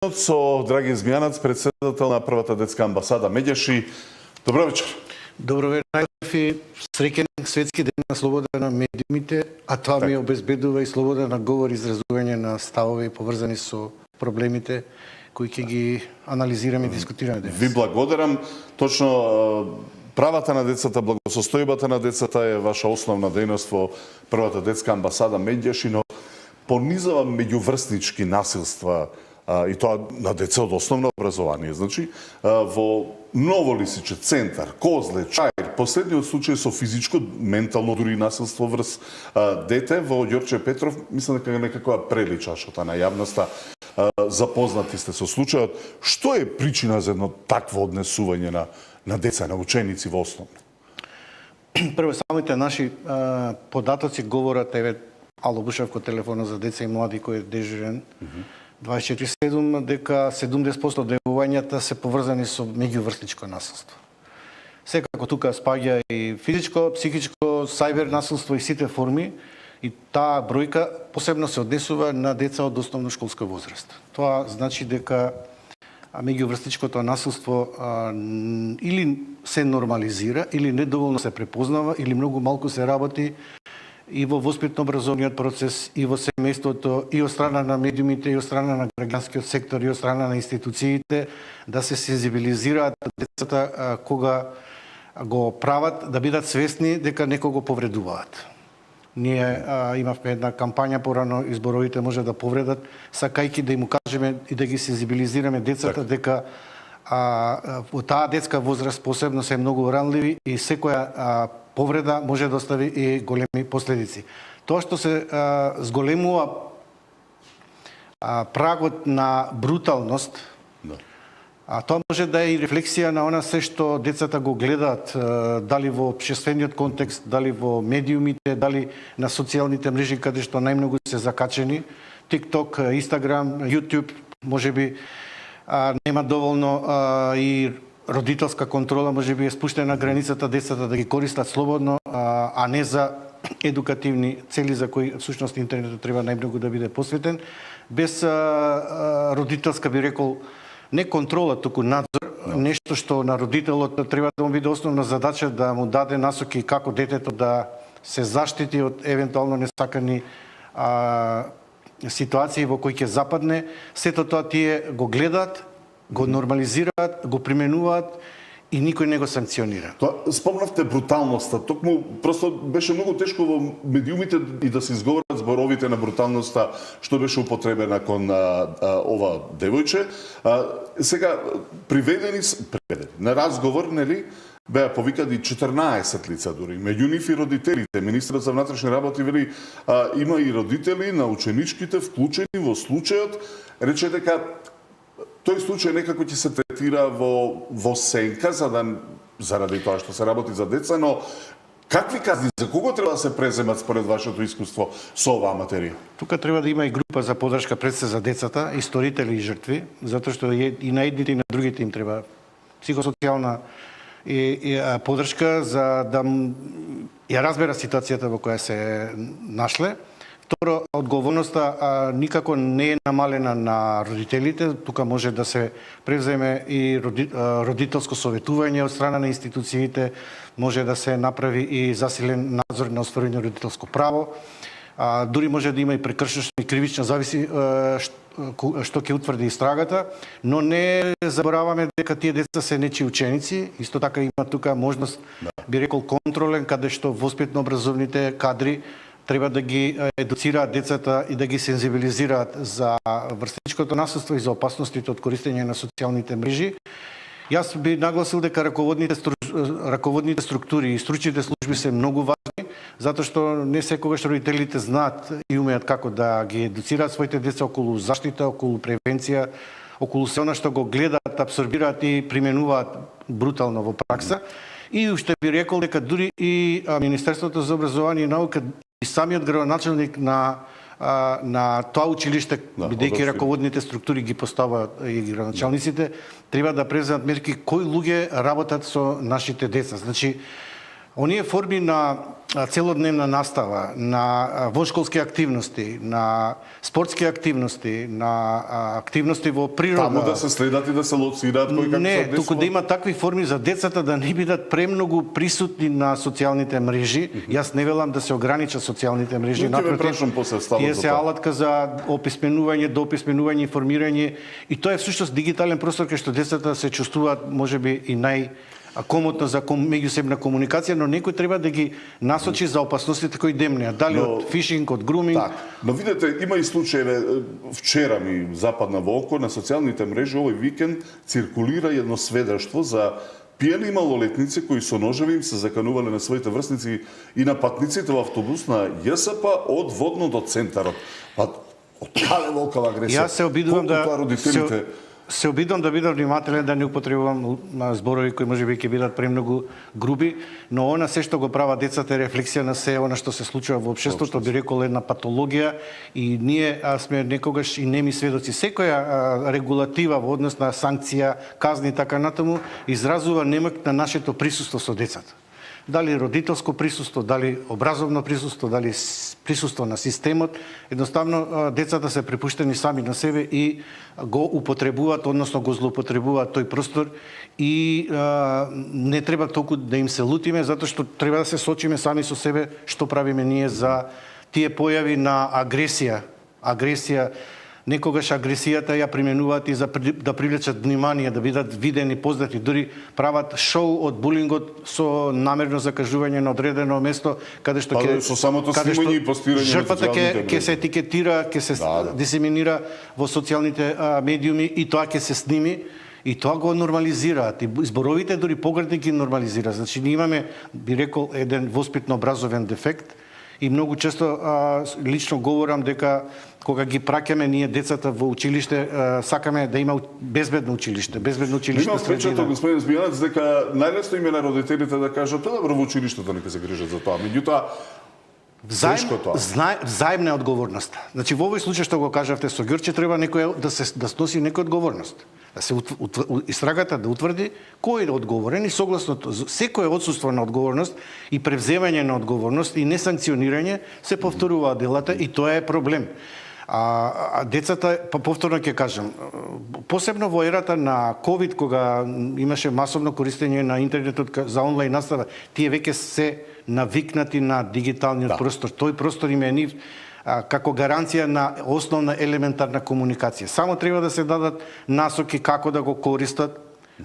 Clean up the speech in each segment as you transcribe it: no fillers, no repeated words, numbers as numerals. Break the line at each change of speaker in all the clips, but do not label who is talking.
Со Драги Змјанац, председател на првата детска амбасада Медјаши. Добро вечер.
Добро вечер, и среќен светски ден на слобода на медиумите, а тоа ми обезбедува и слобода на говор и изразување на ставови поврзани со проблемите кои ќе ги анализираме и дискутираме денес.
Ви благодарам. Точно правата на децата, благосостојбата на децата е ваша основна дејност во првата детска амбасада Медјаши, но понизува меѓуврстнички насилства и тоа на деца од основно образование. Значи, во Ново Лисиче, Центар, Козле, Чаир, последниот случај со физичко, ментално дури насилство врз дете во Ѓорче Петров, мислам дека некако преличашата на јавноста. Запознати сте со случајот. Што е причина за едно такво однесување на деца, на ученици во основно?
Прво, самите наши податоци говорат, еве, Ало Бушевко телефона за деца и млади кој е дежурен, 24/7, дека 70% од девувањата се поврзани со меѓуврстничко насилство. Секако тука спаѓа и физичко, психичко, сајбер насилство и сите форми, и таа бројка посебно се однесува на деца од основношколска возраст. Тоа значи дека меѓуврстничкото насилство или се нормализира, или недоволно се препознава, или многу малку се работи и во воспитно-образовниот процес, и во семејството, и од страна на медиумите, и од страна на граѓанскиот сектор, и од страна на институциите, да се сензибилизираат децата кога го прават, да бидат свесни дека некого повредуваат. Ние имавме една кампања порано, изборовите може да повредат, сакајќи да им кажеме и да ги сензибилизираме децата дека во таа детска возраст посебно се многу ранливи и секоја повреда може да остави и големи последици. Тоа што се зголемува прагот на бруталност, тоа може да е и рефлексија на она се што децата го гледаат, дали во општествениот контекст, дали во медиумите, дали на социјалните мрежи каде што најмногу се закачени, TikTok, Instagram, YouTube, можеби нема доволно и родителска контрола, можеби е спуштена границата децата да ги користат слободно, а не за едукативни цели за кои всушност интернетот треба најмногу да биде посветен, без родителска, би рекол, не контрола, туку надзор, нешто што на родителот треба да му биде основна задача, да му даде насоки како детето да се заштити од евентуално несакани ситуации во кои ќе западне. Сето тоа тие го гледаат, го нормализираат, го применуваат и никој не го санкционира.
Спомнавте бруталноста. Токму просто беше многу тешко во медиумите и да се изговорат зборовите на бруталноста што беше употребена кон ова девојче. Сега приведени на разговор, нели, беа повикани 14 лица дури. Меѓу нив и родителите. Министерот за внатрешни работи вели има и родители на ученичките вклучени во случајот. Рече дека тој случај некако ќе се третира во сенка заради тоа што се работи за деца, но какви казни, за кого треба да се преземат според вашето искуство со оваа материја?
Тука треба да има и група за поддршка пред се за децата, и сторители и жртви, затоа што и на едните и на другите им треба психосоцијална поддршка за да ја разбера ситуацијата во која се нашле. Второ, одговорноста никако не е намалена на родителите. Тука може да се превземе и родителско советување од страна на институциите, може да се направи и засилен надзор на остварување родителско право. Дури може да има и прекршечно и кривично, зависи што ќе утврди истрагата, но не забораваме дека тие деца се нечии ученици. Исто така има тука можност, би рекол, контролен, каде што воспитно-образовните кадри треба да ги едуцираат децата и да ги сензибилизираат за врстничкото насилство и за опасностите од користење на социјалните мрежи. Јас би нагласил дека раководните структури и стручните служби се многу важни, затоа што не секогаш родителите знаат и умеат како да ги едуцираат своите деца околу заштита, околу превенција, околу се она што го гледаат, абсорбираат и применуваат брутално во пракса. И уште би рекол дека дури и Министерството за образование и наука и самиот градоначелник на тоа училиште, бидејќи раководните структури ги поставаат и градоначалниците, треба да преземат мерки кои луѓе работат со нашите деца. Значи, Оние форми на целодневна настава, на воншколски активности, на спортски активности, на активности во природа.
Таму да се следат и да се лоцираат кој како
Не,
се
туку да има такви форми за децата да не бидат премногу присутни на социјалните мрежи. Јас не велам да се ограничат социјалните мрежи,
Но ќе ве прашам после ставот
тие
за
се
тоа.
алатка за описменување, доописменување, информирање и тоа е всушност дигитален простор кај што децата се чувствуваат можеби и комотно за меѓусебна комуникација, но некој треба да ги насочи за опасностите кои демнеа, дали од фишинг, од груминг.
Так, но видете, има и случаеве, вчера ми западна во око, на социјалните мрежи овој викенд циркулира едно сведоштво за пијани малолетници кои со ножеви им се заканувале на своите врсници и на патниците во автобус на ЈСП од Водно до центарот. Па, од кале волкава агресија?
Јас се обидувам да
родителите...
се обидам да бидам внимателен, да не употребувам зборови кои можеби ќе бидат премногу груби, но она се што го прават децата е рефлексија на се она што се случува во општеството, би рекол една патологија и ние сме некогаш и неми сведоци. Секоја регулатива во однос на санкција, казни и така натаму изразува немок на нашето присуство со децата. Дали родителско присуство, дали образовно присуство, дали присуство на системот, едноставно децата се препуштени сами на себе и го употребуваат, односно го злоупотребуваат тој простор и не треба толку да им се лутиме, затоа што треба да се сочиме сами со себе што правиме ние за тие појави на агресија. Некогаш агресијата ја применуваат и за да привлечат внимание, да бидат видени, познати, дури прават шоу од булингот со намерно закажување на одредено место каде што
со самото снимање и постирање на
жртвата ќе се етикетира, ќе се дисеминира во социјалните медиуми и тоа ќе се сними. И тоа го нормализираат. И зборовите дури погрешни ги нормализираат. Значи, ние имаме, би рекол, еден воспитно-образовен дефект и многу често лично говорам дека кога ги праќаме ние децата во училиште, сакаме да има безбедно училиште, безбедно училиште.
Има впечаток, господин Збијанац, дека најлесно им е на родителите да кажат, добро, во училиштето нека се грижат за тоа. Меѓутоа,
взаимна одговорност. Значи, во овој случај што го кажавте со Ѓорче, треба некој да сноси некоја одговорност. Да се истрагата да утврди кој е одговорен и согласно секое отсуство на одговорност и превземање на одговорност и несанкционирање се повторуваат делата и тоа е проблем. Децата, повторно ќе кажам, посебно во ерата на COVID, кога имаше масовно користење на интернетот за онлайн настава, тие веќе се навикнати на дигиталниот простор. Тој простор им е нив како гаранција на основна елементарна комуникација. Само треба да се дадат насоки како да го користат,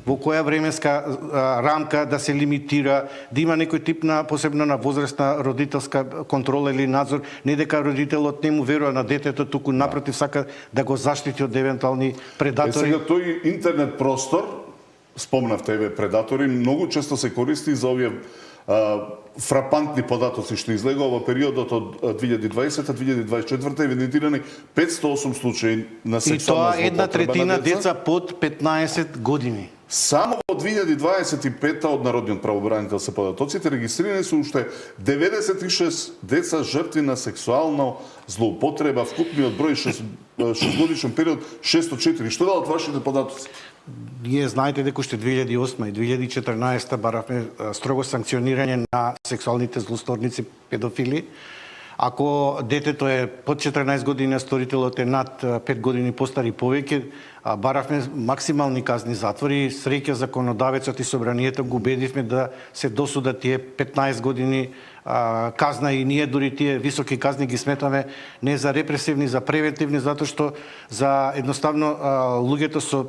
во која временска рамка да се лимитира, да има некој тип на посебно на возрастна родителска контрола или надзор, не дека родителот не му верува на детето, туку напротив сака да го заштити од евентуални предатори.
Сега тој интернет простор, спомнавте еве предатори, многу често се користи за овие фрапантни податоци што излегува во периодот од 2020-2024 евидентирани 508 случаи на сексуална злоупотреба.
И тоа 1/3 деца под 15 години.
Само во 2025 од Народниот правобранител се податоците регистрирани се уште 96 деца жртви на сексуална злоупотреба, вкупниот број 6-годишен период 604. Што далат вашите податоци?
Ние знаете дека уште 2008 и 2014 баравме строго санкционирање на сексуалните злосторници, педофили. Ако детето е под 14 години, а сторителот е над 5 години постар и повеќе, баравме максимални казни затвори. Среќа законодавецот и собранието го убедивме да се досудат тие 15 години казна и ние дури тие високи казни ги сметаме не за репресивни, за превентивни, затоа што за едноставно луѓето со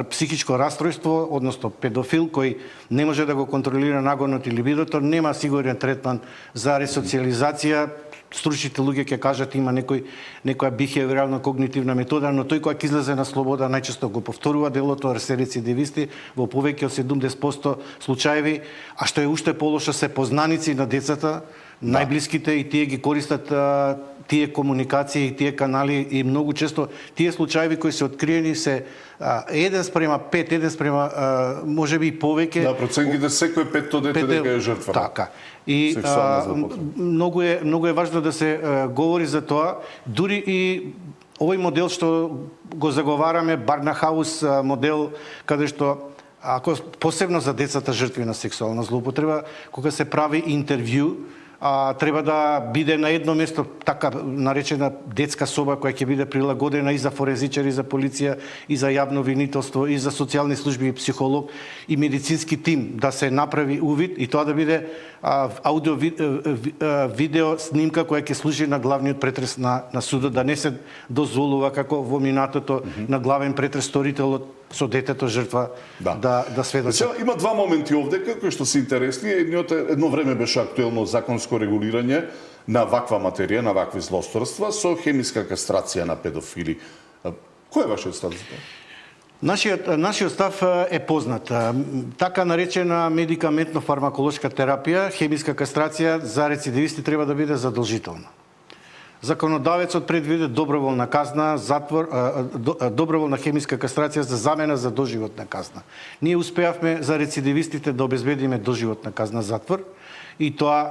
психичко расстройство, односно педофил кој не може да го контролира нагонот или либидото, нема сигурен третман за ресоциализација. Стручните луѓе ќе кажат има некоја бихевиорална когнитивна метода, но тој кој ќе излезе на слобода најчесто го повторува делото, се рецидивисти во повеќе од 70% случаеви, а што е уште полошо се познаници на децата, најблиските и тие ги користат тие комуникации и тие канали и многу често тие случаеви кои се откриени се 1:5, 1:, можеби и повеќе.
Да, проценките секој петто дете дека е жртва.
Така. И многу е важно да се говори за тоа, дури и овој модел што го заговараме, Барнахаус модел, каде што ако посебно за децата жртви на сексуална злоупотреба, кога се прави интервју, треба да биде на едно место така наречена детска соба која ќе биде прилагодена и за форензичари, и за полиција, и за јавно обвинителство, и за социјални служби, и психолог, и медицински тим, да се направи увид и тоа да биде аудио видео снимка која ќе служи на главниот претрес на судот, да не се дозволува како во минатото на главен претрес сторителот со детето жртва да сведочи.
Има два моменти овде кои што се интересни. Едно време беше актуелно законско регулирање на ваква материја, на вакви злосторства со хемиска кастрација на педофили. Кој е вашиот став за тоа?
Нашиот став е познат. Така наречена медикаментно-фармаколошка терапија, хемиска кастрација за рецидивисти треба да биде задолжителна. Законодавецот предвиде доброволна казна, затвор, доброволна хемиска кастрација за замена за доживотна казна. Ние успеавме за рецидивистите да обезбедиме доживотна казна затвор и тоа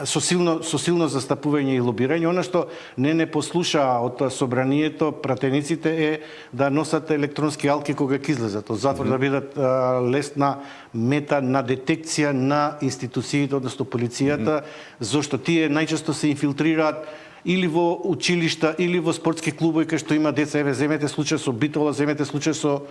со силно застапување и лобирање. Она што не послушаа од собранието, пратениците е да носат електронски алки кога ќе излезат од затвор, да бидат лесна мета на детекција на институциите, односно полицијата, зашто тие најчесто се инфилтрираат или во училишта, или во спортски клубови кај што има деца. Еве, земете случај со Битола, земете случај со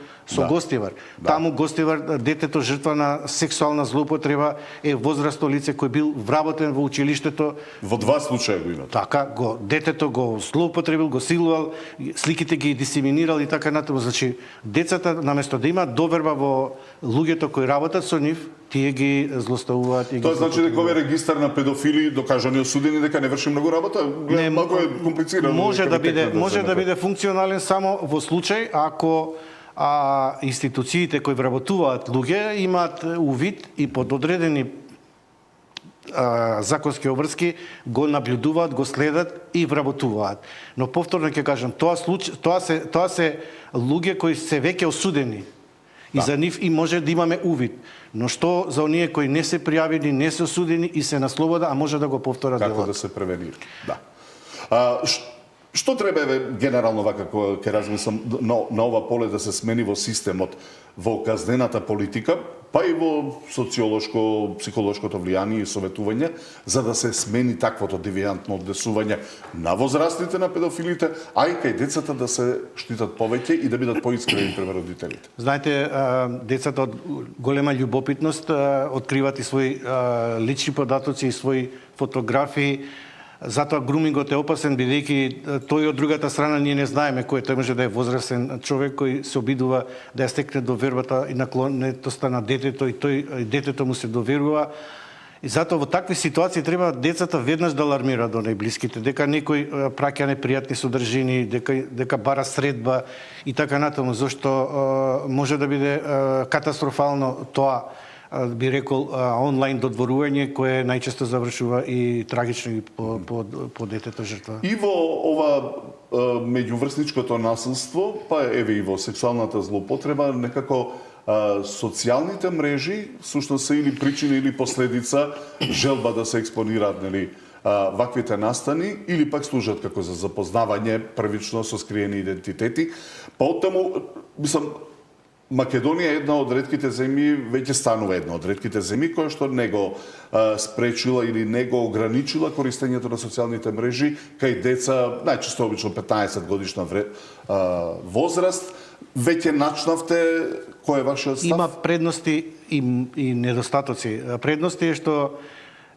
Гостивар. Таму Гостивар, детето жртва на сексуална злоупотреба е возрасно лице кој бил вработен во училиштето.
Во два случаја го има.
Така, детето го злоупотребил, го силувал, сликите ги дисеминирал и така натаму. Значи, децата наместо да имаат доверба во луѓето кои работат со нив, тие ги злоставуваат и ги.
Тоа значи дека овој регистар на педофили докажани осудени дека не врши многу работа? Не, малку е комплицирано.
Може да биде функционален само во случај ако институциите кои вработуваат луѓе имаат увид и под одредени законски обврски го наблюдуваат, го следат и вработуваат. Но повторно ќе кажам, тоа се луѓе кои се веќе осудени. И за нив и може да имаме увид. Но што за оние кои не се пријавени, не се осудени и се на слобода, а може да го повторат делот?
Како да се превенира? Да. Што треба генерално вака кога ќе размислам на ова поле да се смени во системот, во казнената политика, па и во социолошко, психолошкото влијание и советување, за да се смени таквото девијантно однесување на возрастните, на педофилите, а и кај децата да се штитат повеќе и да бидат поискрени према родителите.
Знаете, децата од голема љубопитност откриват и своји лични податоци и своји фотографии. Затоа грумингот е опасен, бидејќи тој од другата страна ние не знаеме кој тој може да е возрастен човек кој се обидува да ја стекне довербата и наклонетоста на детето и детето му се доверува. И затоа во такви ситуации треба децата веднаш да алармираат до најблиските, дека некој праќа непријатни содржини, дека бара средба и така натаму, зашто може да биде катастрофално тоа, би рекол, онлайн додворување кое најчесто завршува и трагично и по детето жртва.
И во ова меѓуврсничкото насилство, па еве и во сексуалната злоупотреба, некако социјалните мрежи всушност се или причина или последица желба да се експонираат, нели, ваквите настани, или пак служат како за запознавање првично со скриени идентитети. Па оттаму, мислам, Македонија е една од ретките земји, веќе станува една од ретките земји која што не го спречила или не го ограничила користењето на социјалните мрежи кај деца, најчесто обично 15 годишна возраст. Веќе начнавте, кој е вашиот став?
Има предности и недостатоци. Предности е што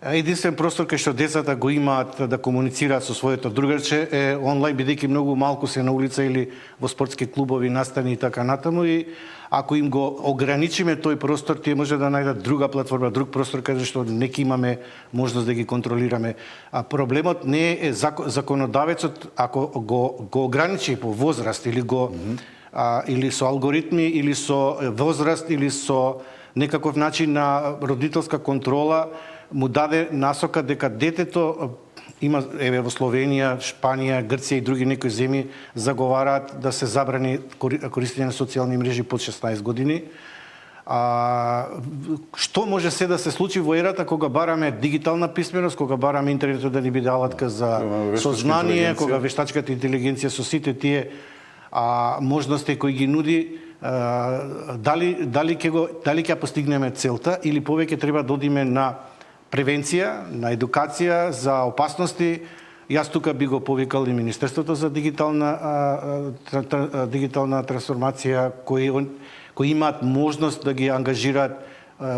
единствен простор кај што децата го имаат да комуницираат со своето другарче е онлайн, бидејќи многу малку се на улица или во спортски клубови, настани и така натаму, и ако им го ограничиме тој простор, тие може да најдат друга платформа, друг простор каде што не ќе имаме можност да ги контролираме. А проблемот не е законодавецот, ако го ограничи по возраст или или со алгоритми, или со возраст, или со некаков начин на родителска контрола, му даде насока дека детето има, еве во Словенија, Шпанија, Грција и други некои земји заговараат да се забрани користење на социјални мрежи под 16 години. Што може се да се случи во ерата кога бараме дигитална писменост, кога бараме интернетот да ни биде алатка за сознание, кога вештачката интелигенција со сите тие можности кои ги нуди, дали ќе постигнеме целта или повеќе треба да одиме на превенција, на едукација за опасности. Јас тука би го повикал и Министерството за дигитална трансформација, кои имаат можност да ги ангажираат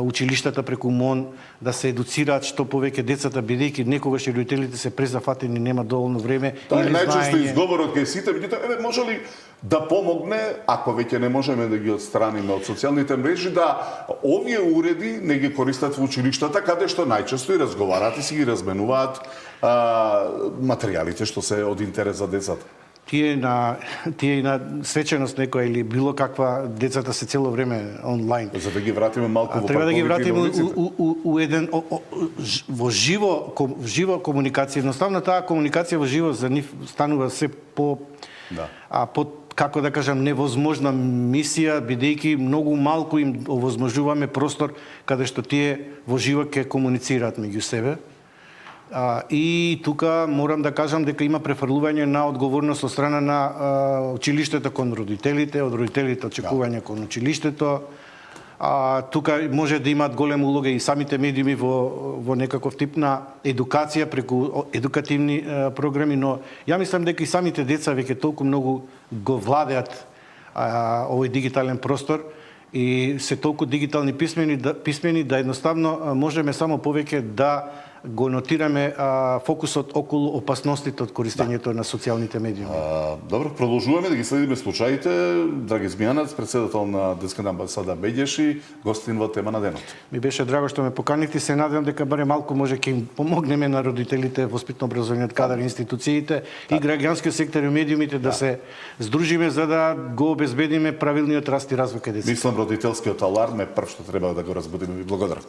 училиштата преку МОН, да се едуцираат што повеќе децата, бидејќи некогаш и родителите се презафатени, нема доволно време
Тоа е
или
најчесто
знаење.
изговорот кај сите, меѓутоа, може ли да помогне, ако веќе не можеме да ги отстраниме од социјалните мрежи, да овие уреди не ги користат во училиштата, каде што најчесто и разговараат и си ги разменуваат материјалите што се од интерес за децата.
Тие и на свеченост некоја или било каква, децата се цело време онлайн.
За да ги вратиме малку во
Треба да ги
парковите и
вратиме
улиците.
у еден во живо комуникација. Едноставно таа комуникација во живо за нив станува се по како да кажам, невозможна мисија, бидејќи многу малку им овозможуваме простор каде што тие во живо ќе комуницираат меѓу себе. И тука морам да кажам дека има префрлување на одговорност од страна на училиштето кон родителите, од родителите очекување кон училиштето. Тука може да имаат голема улога и самите медиуми во некаков тип на едукација преку едукативни програми, но ја мислам дека и самите деца веќе толку многу го владеат овој дигитален простор и се толку дигитални писмени да едноставно можеме само повеќе да го нотираме фокусот околу опасностите од користењето на социјалните медиуми.
Добро, продолжуваме да ги следиме случаите. Драги Змијанац, председател на Детската амбасада Беѓеши, гостин во тема на денот.
Ми беше драго што ме поканите, се надевам дека барем малку може ќе им помогнеме на родителите, воспитно образовниот кадар, институциите и граѓанскиот сектор и медиумите да се здружиме за да го обезбедиме правилниот раст и развој кај децата.
Мислам родителскиот аларм е прв што треба да го разбудиме. Ви благодарам.